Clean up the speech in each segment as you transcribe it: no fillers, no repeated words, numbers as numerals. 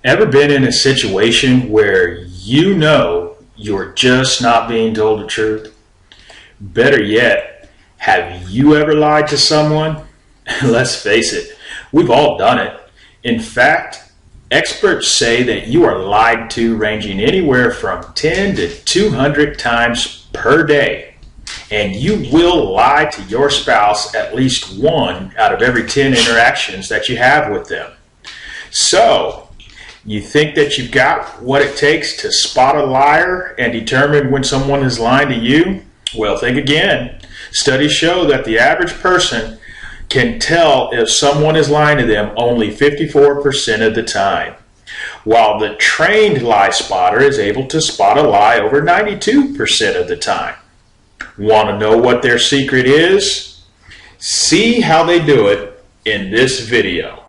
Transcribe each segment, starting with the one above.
Ever been in a situation where you know you're just not being told the truth? Better yet, have you ever lied to someone? Let's face it, we've all done it. In fact, experts say that you are lied to ranging anywhere from 10 to 200 times per day. And you will lie to your spouse at least one out of every 10 interactions that you have with them. So, you think that you've got what it takes to spot a liar and determine when someone is lying to you? Well, think again. Studies show that the average person can tell if someone is lying to them only 54% of the time, while the trained lie spotter is able to spot a lie over 92% of the time. Want to know what their secret is? See how they do it in this video.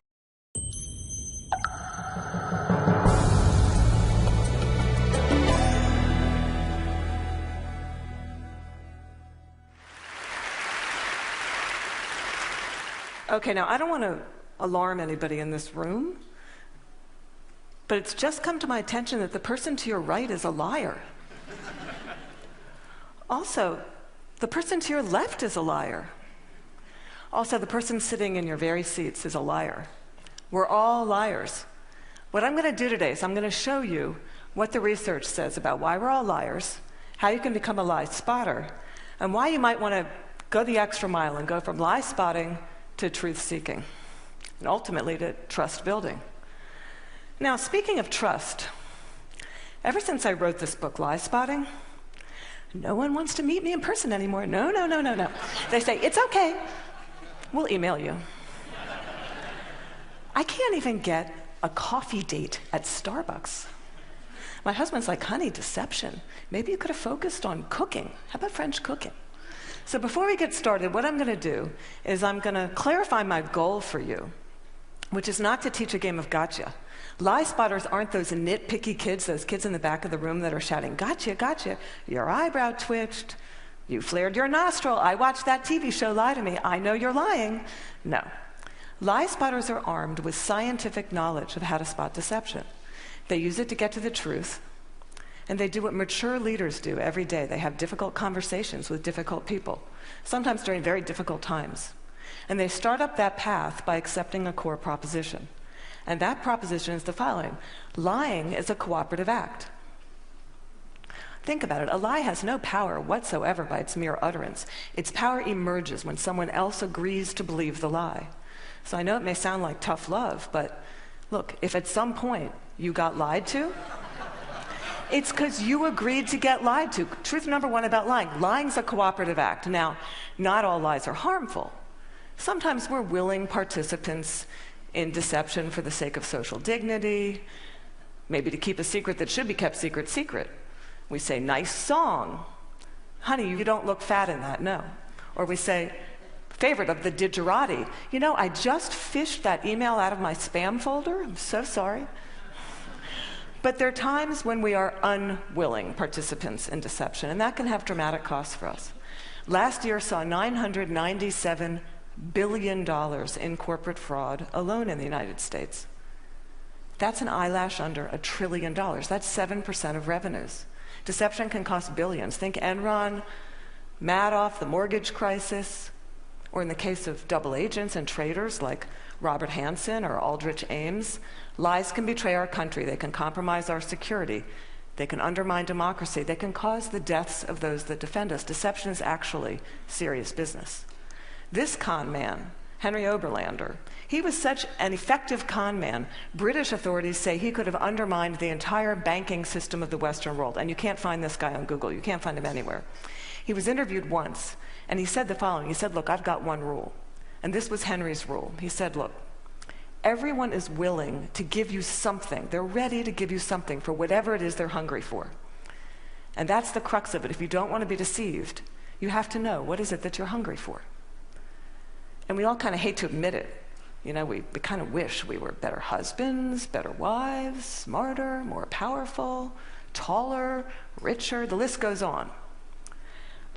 Okay, now I don't want to alarm anybody in this room, but it's just come to my attention that the person to your right is a liar. Also, the person to your left is a liar. Also, the person sitting in your very seats is a liar. We're all liars. What I'm going to do today is I'm going to show you what the research says about why we're all liars, how you can become a lie spotter, and why you might want to go the extra mile and go from lie spotting to truth seeking, and ultimately to trust building. Now, speaking of trust, ever since I wrote this book, Lie Spotting, no one wants to meet me in person anymore. No. They say, it's okay, we'll email you. I can't even get a coffee date at Starbucks. My husband's like, honey, deception. Maybe you could have focused on cooking. How about French cooking? So before we get started, what I'm going to do is I'm going to clarify my goal for you, which is not to teach a game of gotcha. Lie spotters aren't those nitpicky kids, those kids in the back of the room that are shouting, gotcha, gotcha. Your eyebrow twitched. You flared your nostril. I watched that TV show, Lie to Me. I know you're lying. No. Lie spotters are armed with scientific knowledge of how to spot deception. They use it to get to the truth. And they do what mature leaders do every day. They have difficult conversations with difficult people, sometimes during very difficult times. And they start up that path by accepting a core proposition. And that proposition is the following: lying is a cooperative act. Think about it. A lie has no power whatsoever by its mere utterance. Its power emerges when someone else agrees to believe the lie. So I know it may sound like tough love, but look, if at some point you got lied to, it's because you agreed to get lied to. Truth number one about lying. Lying's a cooperative act. Now, not all lies are harmful. Sometimes we're willing participants in deception for the sake of social dignity, maybe to keep a secret that should be kept secret. We say, nice song. Honey, you don't look fat in that, no. Or we say, favorite of the digerati. You know, I just fished that email out of my spam folder. I'm so sorry. But there are times when we are unwilling participants in deception, and that can have dramatic costs for us. Last year saw $997 billion in corporate fraud alone in the United States. That's an eyelash under $1 trillion. That's 7% of revenues. Deception can cost billions. Think Enron, Madoff, the mortgage crisis, or in the case of double agents and traitors like Robert Hansen or Aldrich Ames, lies can betray our country. They can compromise our security. They can undermine democracy. They can cause the deaths of those that defend us. Deception is actually serious business. This con man, Henry Oberlander, he was such an effective con man, British authorities say he could have undermined the entire banking system of the Western world. And you can't find this guy on Google. You can't find him anywhere. He was interviewed once, and he said the following. He said, look, I've got one rule. And this was Henry's rule. He said, look, everyone is willing to give you something. They're ready to give you something for whatever it is they're hungry for. And that's the crux of it. If you don't want to be deceived, you have to know what is it that you're hungry for. And we all kind of hate to admit it. You know, we kind of wish we were better husbands, better wives, smarter, more powerful, taller, richer. The list goes on.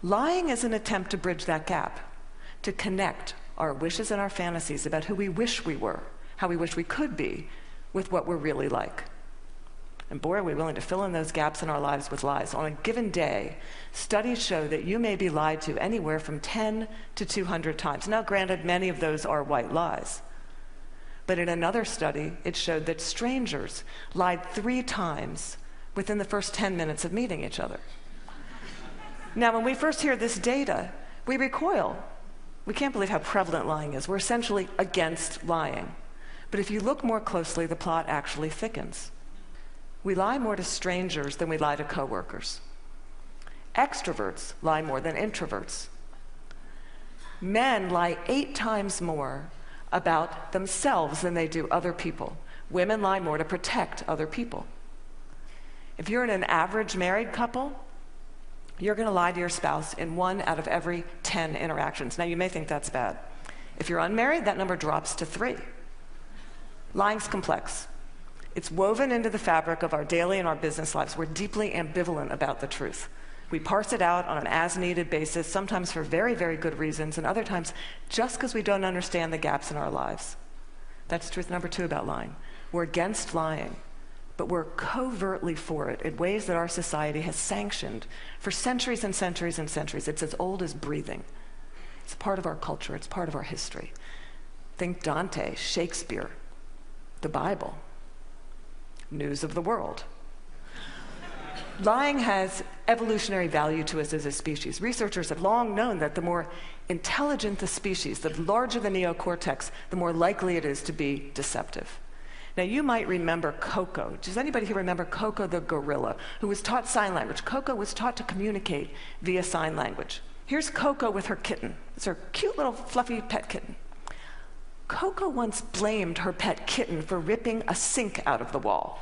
Lying is an attempt to bridge that gap, to connect our wishes and our fantasies about who we wish we were, how we wish we could be, with what we're really like. And boy, are we willing to fill in those gaps in our lives with lies. On a given day, studies show that you may be lied to anywhere from 10 to 200 times. Now, granted, many of those are white lies. But in another study, it showed that strangers lied 3 times within the first 10 minutes of meeting each other. Now, when we first hear this data, we recoil. We can't believe how prevalent lying is. We're essentially against lying. But if you look more closely, the plot actually thickens. We lie more to strangers than we lie to coworkers. Extroverts lie more than introverts. Men lie 8 times more about themselves than they do other people. Women lie more to protect other people. If you're in an average married couple, you're going to lie to your spouse in 1 out of every 10 interactions. Now, you may think that's bad. If you're unmarried, that number drops to 3. Lying's complex. It's woven into the fabric of our daily and our business lives. We're deeply ambivalent about the truth. We parse it out on an as-needed basis, sometimes for very, very good reasons, and other times just because we don't understand the gaps in our lives. That's truth number 2 about lying. We're against lying, but we're covertly for it in ways that our society has sanctioned for centuries and centuries and centuries. It's as old as breathing. It's part of our culture. It's part of our history. Think Dante, Shakespeare, the Bible, news of the world. Lying has evolutionary value to us as a species. Researchers have long known that the more intelligent the species, the larger the neocortex, the more likely it is to be deceptive. Now, you might remember Coco. Does anybody here remember Coco the gorilla, who was taught sign language? Coco was taught to communicate via sign language. Here's Coco with her kitten. It's her cute little fluffy pet kitten. Coco once blamed her pet kitten for ripping a sink out of the wall.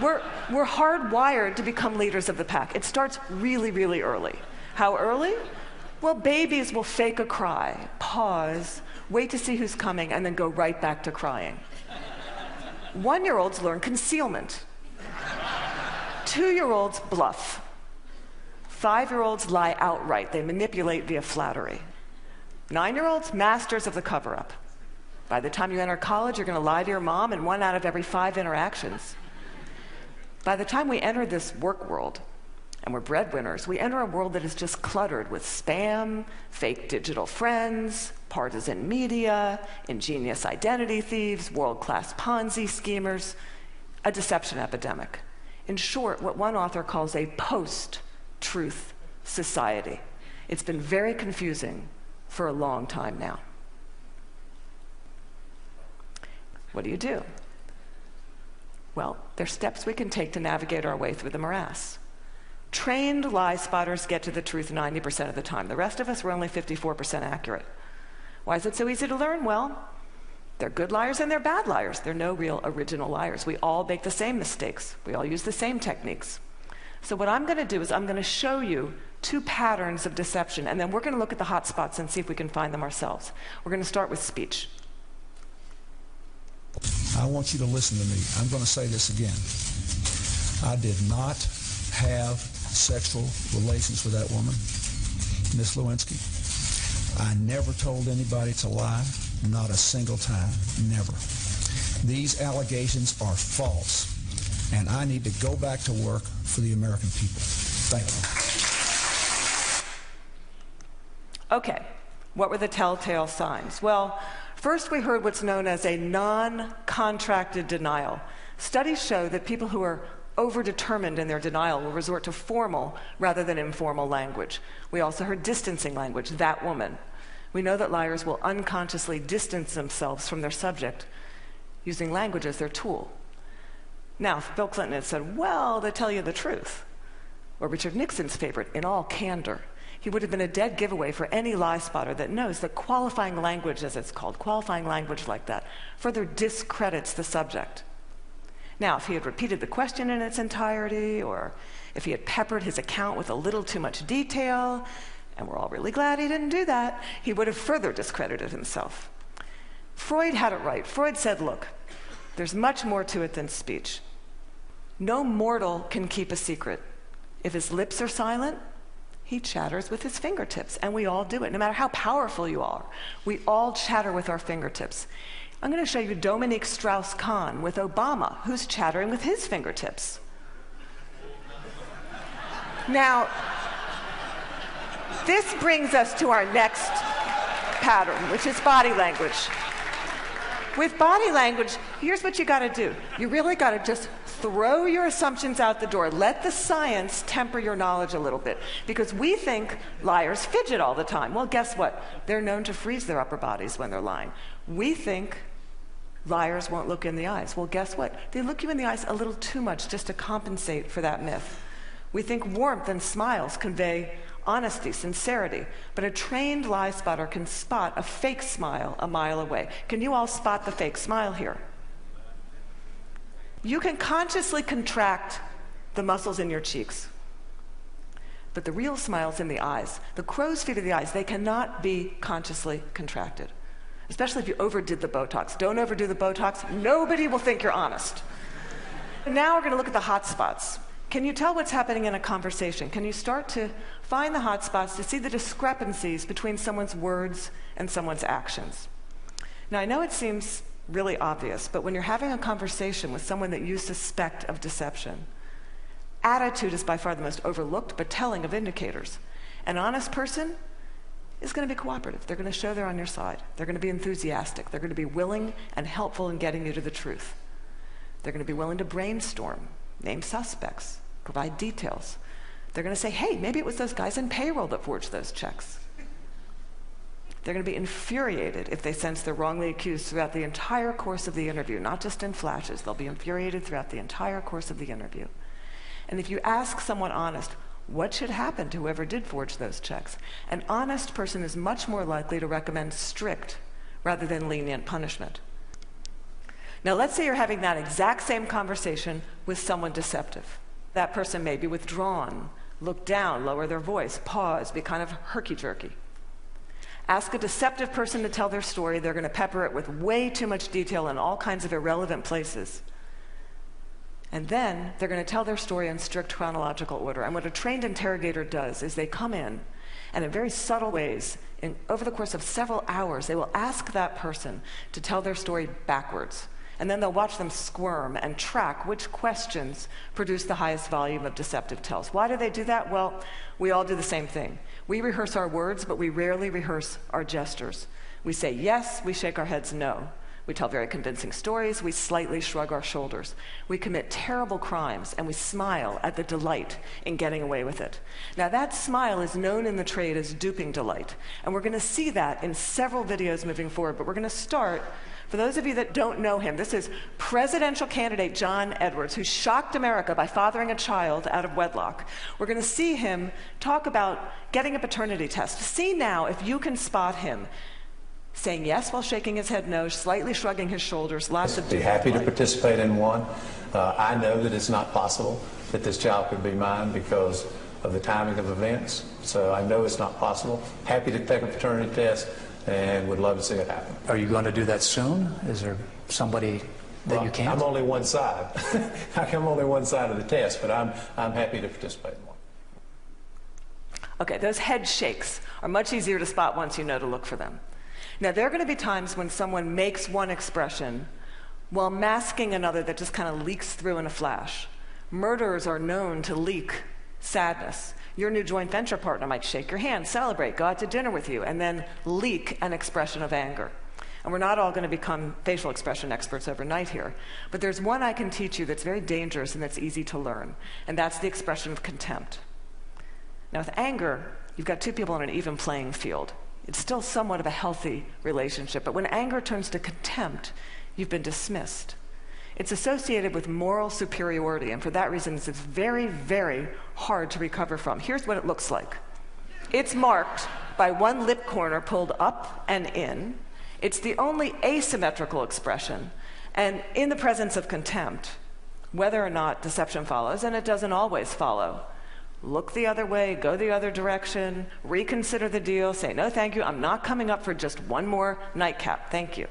We're hardwired to become leaders of the pack. It starts really, really early. How early? Well, babies will fake a cry, pause, wait to see who's coming, and then go right back to crying. 1-year-olds learn concealment. 2-year-olds bluff. 5-year-olds lie outright. They manipulate via flattery. 9-year-olds, masters of the cover-up. By the time you enter college, you're going to lie to your mom in 1 out of every 5 interactions. By the time we enter this work world, and we're breadwinners, we enter a world that is just cluttered with spam, fake digital friends, partisan media, ingenious identity thieves, world-class Ponzi schemers, a deception epidemic. In short, what one author calls a post-truth society. It's been very confusing for a long time now. What do? Well, there's steps we can take to navigate our way through the morass. Trained lie spotters get to the truth 90% of the time. The rest of us, we're only 54% accurate. Why is it so easy to learn? Well, they're good liars and they're bad liars. They're no real original liars. We all make the same mistakes. We all use the same techniques. So what I'm going to do is I'm going to show you 2 patterns of deception, and then we're going to look at the hot spots and see if we can find them ourselves. We're going to start with speech. I want you to listen to me. I'm going to say this again. I did not have sexual relations with that woman, Miss Lewinsky. I never told anybody to lie, not a single time, never. These allegations are false, and I need to go back to work for the American people. Thank you. Okay, what were the telltale signs? Well, first we heard what's known as a non-contracted denial. Studies show that people who are overdetermined in their denial will resort to formal rather than informal language. We also heard distancing language, that woman. We know that liars will unconsciously distance themselves from their subject using language as their tool. Now, if Bill Clinton had said, well, to tell you the truth, or Richard Nixon's favorite, in all candor, he would have been a dead giveaway for any lie spotter that knows that qualifying language, as it's called, qualifying language like that, further discredits the subject. Now, if he had repeated the question in its entirety, or if he had peppered his account with a little too much detail, and we're all really glad he didn't do that, he would have further discredited himself. Freud had it right. Freud said, look, there's much more to it than speech. No mortal can keep a secret. If his lips are silent, he chatters with his fingertips, and we all do it. No matter how powerful you are, we all chatter with our fingertips. I'm going to show you Dominique Strauss-Kahn with Obama, who's chattering with his fingertips. Now, this brings us to our next pattern, which is body language. With body language, here's what you got to do. You really got to just throw your assumptions out the door. Let the science temper your knowledge a little bit. Because we think liars fidget all the time. Well, guess what? They're known to freeze their upper bodies when they're lying. We think liars won't look in the eyes. Well, guess what? They look you in the eyes a little too much just to compensate for that myth. We think warmth and smiles convey honesty, sincerity, but a trained lie spotter can spot a fake smile a mile away. Can you all spot the fake smile here? You can consciously contract the muscles in your cheeks, but the real smile's in the eyes. The crow's feet of the eyes, they cannot be consciously contracted, especially if you overdid the Botox. Don't overdo the Botox. Nobody will think you're honest. Now we're going to look at the hot spots. Can you tell what's happening in a conversation? Can you start to find the hot spots to see the discrepancies between someone's words and someone's actions? Now, I know it seems really obvious, but when you're having a conversation with someone that you suspect of deception, attitude is by far the most overlooked but telling of indicators. An honest person is going to be cooperative. They're going to show they're on your side. They're going to be enthusiastic. They're going to be willing and helpful in getting you to the truth. They're going to be willing to brainstorm, name suspects, provide details. They're going to say, hey, maybe it was those guys in payroll that forged those checks. They're going to be infuriated if they sense they're wrongly accused throughout the entire course of the interview, not just in flashes. They'll be infuriated throughout the entire course of the interview. And if you ask someone honest, what should happen to whoever did forge those checks? An honest person is much more likely to recommend strict rather than lenient punishment. Now, let's say you're having that exact same conversation with someone deceptive. That person may be withdrawn, look down, lower their voice, pause, be kind of herky-jerky. Ask a deceptive person to tell their story. They're going to pepper it with way too much detail in all kinds of irrelevant places. And then they're going to tell their story in strict chronological order. And what a trained interrogator does is they come in, and in very subtle ways, over the course of several hours, they will ask that person to tell their story backwards. And then they'll watch them squirm and track which questions produce the highest volume of deceptive tells. Why do they do that? Well, we all do the same thing. We rehearse our words, but we rarely rehearse our gestures. We say yes, we shake our heads no. We tell very convincing stories, we slightly shrug our shoulders. We commit terrible crimes, and we smile at the delight in getting away with it. Now, that smile is known in the trade as duping delight, and we're going to see that in several videos moving forward, but we're going to start. For those of you that don't know him, this is presidential candidate John Edwards, who shocked America by fathering a child out of wedlock. We're going to see him talk about getting a paternity test. See now if you can spot him saying yes while shaking his head no, slightly shrugging his shoulders, lots of be happy to participate in one. I know that it's not possible that this child could be mine because of the timing of events, so I know it's not possible. Happy to take a paternity test and would love to see it happen. Are you going to do that soon? Is there somebody that you can't? I'm only one side. I'm only one side of the test, but I'm happy to participate in one. Okay, those head shakes are much easier to spot once you know to look for them. Now, there are going to be times when someone makes one expression while masking another that just kind of leaks through in a flash. Murderers are known to leak sadness. Your new joint venture partner might shake your hand, celebrate, go out to dinner with you, and then leak an expression of anger. And we're not all going to become facial expression experts overnight here, but there's one I can teach you that's very dangerous and that's easy to learn, and that's the expression of contempt. Now, with anger, you've got two people on an even playing field. It's still somewhat of a healthy relationship, but when anger turns to contempt, you've been dismissed. It's associated with moral superiority, and for that reason, it's very, very hard to recover from. Here's what it looks like. It's marked by one lip corner pulled up and in. It's the only asymmetrical expression, and in the presence of contempt, whether or not deception follows, and it doesn't always follow, look the other way, go the other direction, reconsider the deal, say, no, thank you, I'm not coming up for just one more nightcap, thank you.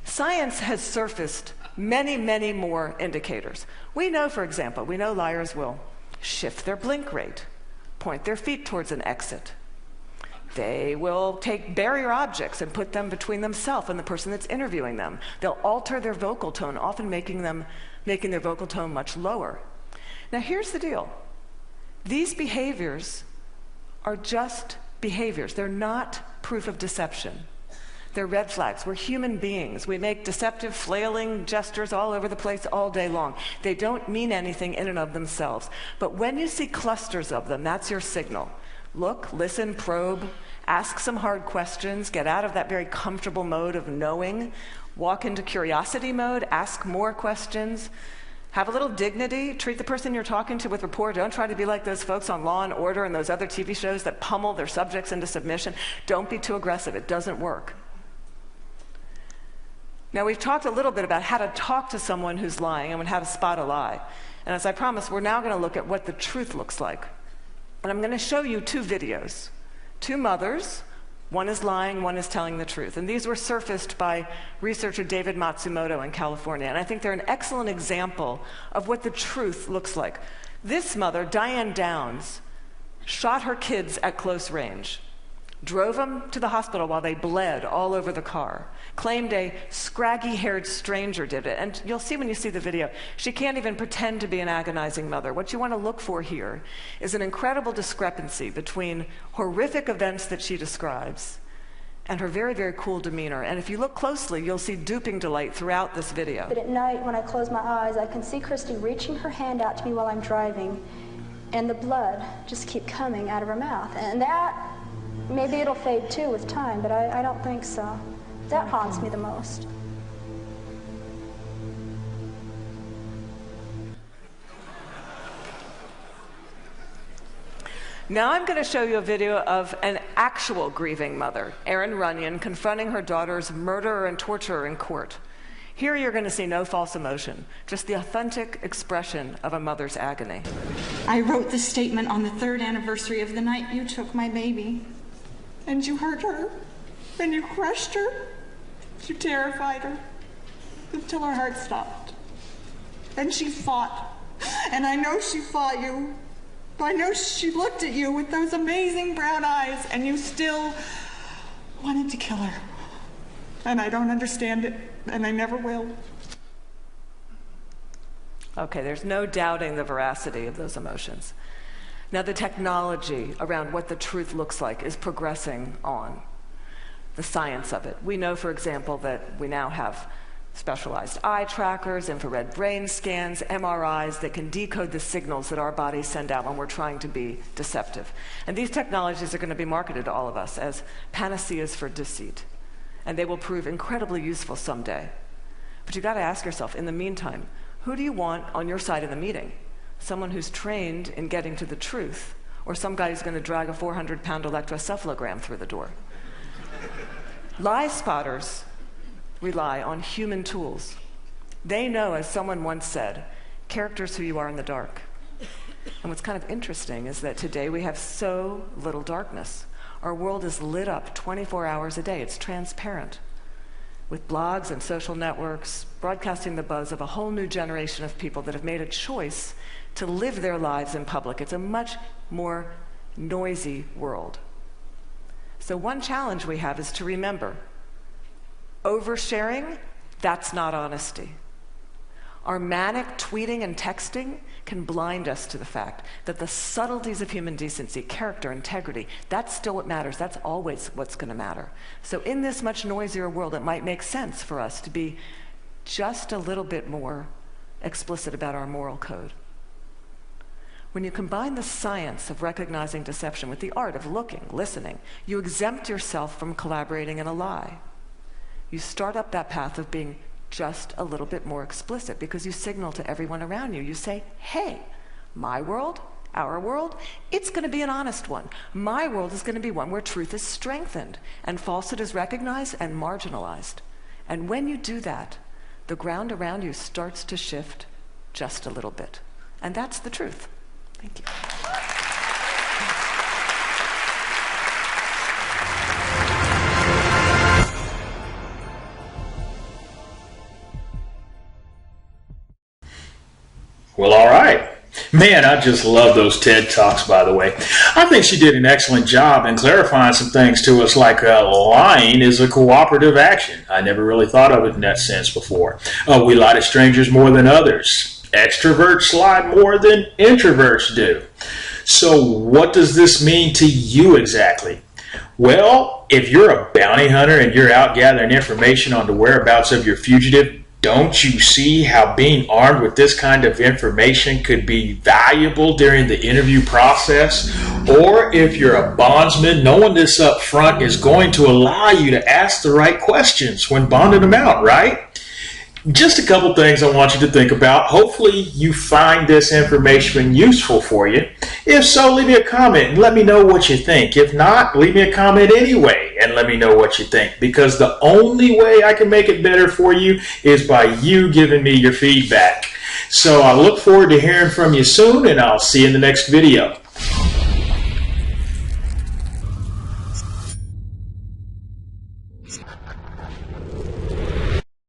Science has surfaced many, many more indicators. We know, for example, liars will shift their blink rate, point their feet towards an exit, They will take barrier objects and put them between themselves and the person that's interviewing them. They'll alter their vocal tone, often making their vocal tone much lower. Now here's the deal. These behaviors are just behaviors. They're not proof of deception. They're red flags. We're human beings. We make deceptive, flailing gestures all over the place all day long. They don't mean anything in and of themselves. But when you see clusters of them, that's your signal. Look, listen, probe, ask some hard questions, get out of that very comfortable mode of knowing, walk into curiosity mode, ask more questions, have a little dignity, treat the person you're talking to with rapport. Don't try to be like those folks on Law and Order and those other TV shows that pummel their subjects into submission. Don't be too aggressive. It doesn't work. Now, we've talked a little bit about how to talk to someone who's lying and how to spot a lie. And as I promised, we're now going to look at what the truth looks like. And I'm going to show you two videos. Two mothers. One is lying, one is telling the truth. And these were surfaced by researcher David Matsumoto in California. And I think they're an excellent example of what the truth looks like. This mother, Diane Downs, shot her kids at close range, drove them to the hospital while they bled all over the car, claimed a scraggy-haired stranger did it. And you'll see when you see the video, she can't even pretend to be an agonizing mother. What you want to look for here is an incredible discrepancy between horrific events that she describes and her very, very cool demeanor. And if you look closely, you'll see duping delight throughout this video. But at night, when I close my eyes, I can see Christy reaching her hand out to me while I'm driving, and the blood just keep coming out of her mouth. And that, maybe it'll fade too with time, but I don't think so. That haunts me the most. Now I'm going to show you a video of an actual grieving mother, Erin Runyon, confronting her daughter's murderer and torturer in court. Here you're going to see no false emotion, just the authentic expression of a mother's agony. I wrote the statement on the 3rd anniversary of the night you took my baby. And you hurt her, and you crushed her, you terrified her, until her heart stopped. And she fought, and I know she fought you. I know she looked at you with those amazing brown eyes, and you still wanted to kill her. And I don't understand it, and I never will. Okay, there's no doubting the veracity of those emotions. Now, the technology around what the truth looks like is progressing on, the science of it. We know, for example, that we now have specialized eye trackers, infrared brain scans, MRIs that can decode the signals that our bodies send out when we're trying to be deceptive. And these technologies are going to be marketed to all of us as panaceas for deceit. And they will prove incredibly useful someday. But you've got to ask yourself, in the meantime, who do you want on your side of the meeting? Someone who's trained in getting to the truth, or some guy who's going to drag a 400-pound electroencephalogram through the door? Lie spotters rely on human tools. They know, as someone once said, character's who you are in the dark. And what's kind of interesting is that today we have so little darkness. Our world is lit up 24 hours a day. It's transparent, with blogs and social networks broadcasting the buzz of a whole new generation of people that have made a choice to live their lives in public. It's a much more noisy world. So one challenge we have is to remember, oversharing, that's not honesty. Our manic tweeting and texting can blind us to the fact that the subtleties of human decency, character, integrity, that's still what matters. That's always what's going to matter. So in this much noisier world, it might make sense for us to be just a little bit more explicit about our moral code. When you combine the science of recognizing deception with the art of looking, listening, you exempt yourself from collaborating in a lie. You start up that path of being just a little bit more explicit because you signal to everyone around you. You say, hey, my world, our world, it's going to be an honest one. My world is going to be one where truth is strengthened and falsehood is recognized and marginalized. And when you do that, the ground around you starts to shift just a little bit. And that's the truth. Thank you. Well, all right. Man, I just love those TED Talks, by the way. I think she did an excellent job in clarifying some things to us, like lying is a cooperative action. I never really thought of it in that sense before. We lie to strangers more than others. Extroverts lie more than introverts do. So what does this mean to you exactly? Well, if you're a bounty hunter and you're out gathering information on the whereabouts of your fugitive, don't you see how being armed with this kind of information could be valuable during the interview process? Or if you're a bondsman, knowing this up front is going to allow you to ask the right questions when bonding them out, right? Just a couple things I want you to think about. Hopefully you find this information useful for you. If so, leave me a comment and let me know what you think. If not, leave me a comment anyway and let me know what you think, because the only way I can make it better for you is by you giving me your feedback. So I look forward to hearing from you soon, and I'll see you in the next video.